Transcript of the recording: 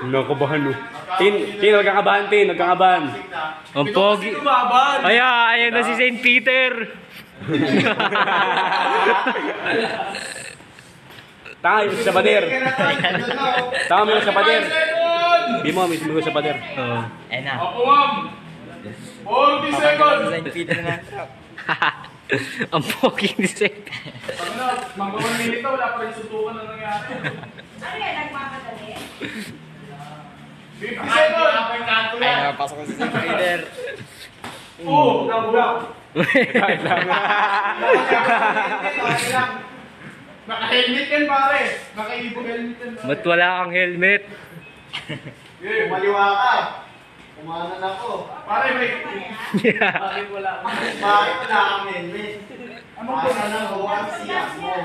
Nakabahan no. Tin, nagkakabahan, Tin, nagkakabahan. Ang pogi. Ayan na si St. Peter. Tanga yung sa pader. Tama mo sa pader. Di mo, mismo sa pader. Oo. Ayun na. 40 seconds! St. Peter na. Ang pogi ni St. Mag-1 minute wala pa rin sutukan na nangyari. Ano yan, nagmamadali? 50 seconds! Ayun na, pasok ko si St. Peter. Oo, nabulang. Kahit lang. Naka-helmet yan pare. Naka-ibog helmet yan pare. Ba't wala kang helmet? Kumaliwa ka. Kumanan ako. Pare, may... Bakit wala kang helmet? Ano ba na lang hawakan siya mo?